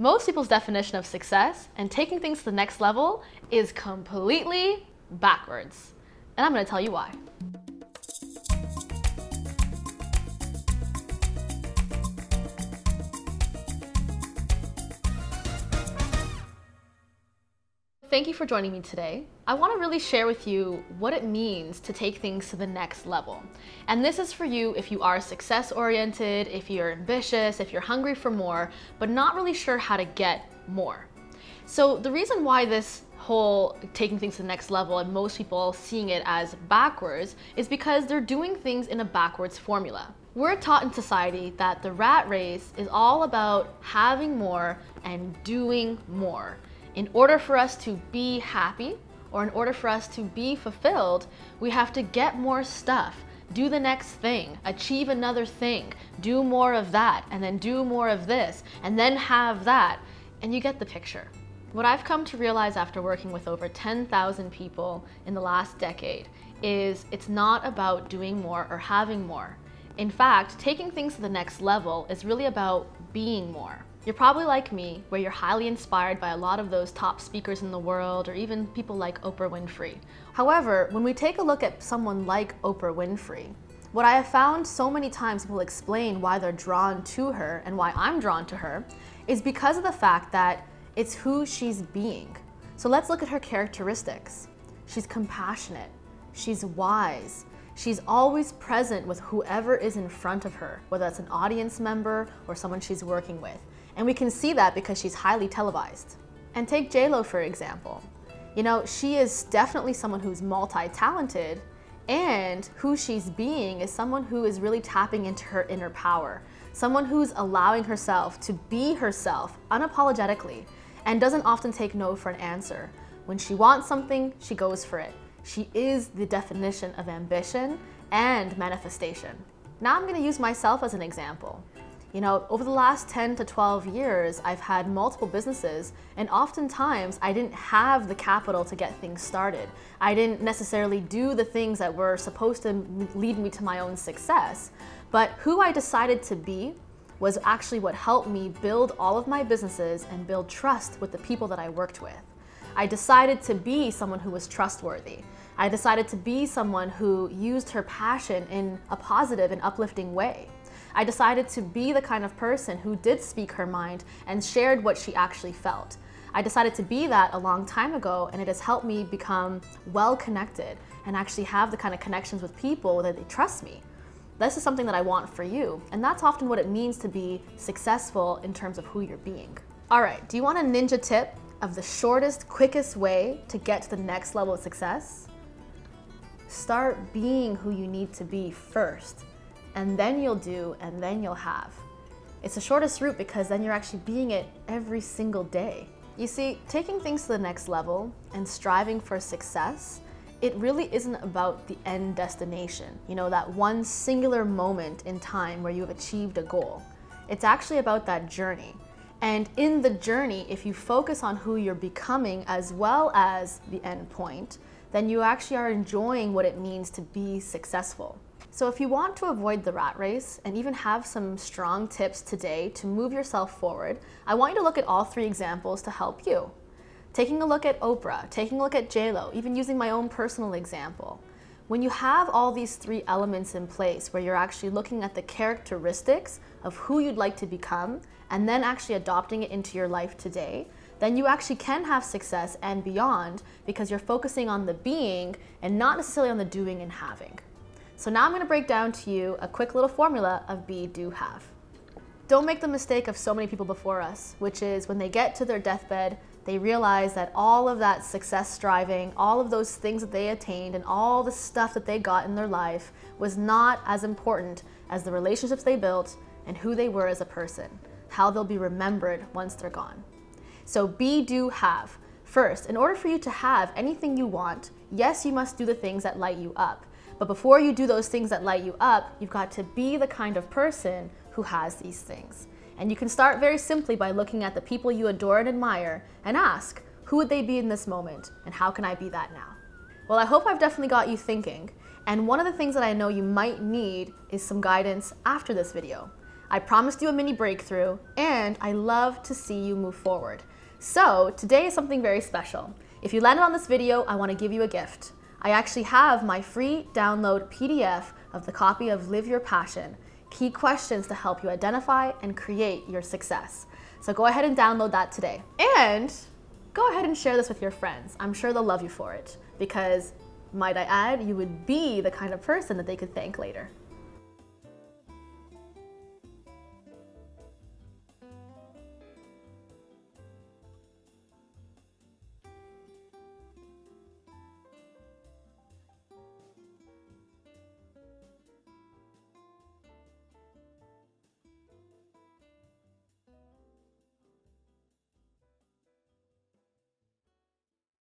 Most people's definition of success and taking things to the next level is completely backwards. And I'm going to tell you why. Thank you for joining me today. I want to really share with you what it means to take things to the next level. And this is for you if you are success-oriented, if you're ambitious, if you're hungry for more, but not really sure how to get more. So the reason why this whole taking things to the next level and most people seeing it as backwards is because they're doing things in a backwards formula. We're taught in society that the rat race is all about having more and doing more. In order for us to be happy, or in order for us to be fulfilled, we have to get more stuff, do the next thing, achieve another thing, do more of that, and then do more of this, and then have that, and you get the picture. What I've come to realize after working with over 10,000 people in the last decade is it's not about doing more or having more. In fact, taking things to the next level is really about being more. You're probably like me, where you're highly inspired by a lot of those top speakers in the world, or even people like Oprah Winfrey. However, when we take a look at someone like Oprah Winfrey, what I have found so many times people explain why they're drawn to her and why I'm drawn to her is because of the fact that it's who she's being. So let's look at her characteristics. She's compassionate, she's wise, she's always present with whoever is in front of her, whether that's an audience member or someone she's working with. And we can see that because she's highly televised. And take J-Lo for example. You know, she is definitely someone who's multi-talented, and who she's being is someone who is really tapping into her inner power. Someone who's allowing herself to be herself unapologetically and doesn't often take no for an answer. When she wants something, she goes for it. She is the definition of ambition and manifestation. Now I'm gonna use myself as an example. You know, over the last 10 to 12 years, I've had multiple businesses, and oftentimes I didn't have the capital to get things started. I didn't necessarily do the things that were supposed to lead me to my own success, but who I decided to be was actually what helped me build all of my businesses and build trust with the people that I worked with. I decided to be someone who was trustworthy. I decided to be someone who used her passion in a positive and uplifting way. I decided to be the kind of person who did speak her mind and shared what she actually felt. I decided to be that a long time ago, and it has helped me become well connected and actually have the kind of connections with people that they trust me. This is something that I want for you, and that's often what it means to be successful in terms of who you're being. All right, do you want a ninja tip of the shortest, quickest way to get to the next level of success? Start being who you need to be first. And then you'll do, and then you'll have. It's the shortest route because then you're actually being it every single day. You see, taking things to the next level and striving for success, it really isn't about the end destination, you know, that one singular moment in time where you have achieved a goal. It's actually about that journey. And in the journey, if you focus on who you're becoming as well as the end point, then you actually are enjoying what it means to be successful. So if you want to avoid the rat race and even have some strong tips today to move yourself forward, I want you to look at all three examples to help you. Taking a look at Oprah, taking a look at J-Lo, even using my own personal example. When you have all these three elements in place where you're actually looking at the characteristics of who you'd like to become and then actually adopting it into your life today, then you actually can have success and beyond because you're focusing on the being and not necessarily on the doing and having. So now I'm going to break down to you a quick little formula of be, do, have. Don't make the mistake of so many people before us, which is when they get to their deathbed, they realize that all of that success striving, all of those things that they attained, and all the stuff that they got in their life was not as important as the relationships they built and who they were as a person, how they'll be remembered once they're gone. So be, do, have. First, in order for you to have anything you want, yes, you must do the things that light you up. But before you do those things that light you up, you've got to be the kind of person who has these things. And you can start very simply by looking at the people you adore and admire and ask, who would they be in this moment? And how can I be that now? Well, I hope I've definitely got you thinking. And one of the things that I know you might need is some guidance after this video. I promised you a mini breakthrough, and I love to see you move forward. So today is something very special. If you landed on this video, I want to give you a gift. I actually have my free download PDF of the copy of Live Your Passion, key questions to help you identify and create your success. So go ahead and download that today. And go ahead and share this with your friends. I'm sure they'll love you for it because, might I add, you would be the kind of person that they could thank later.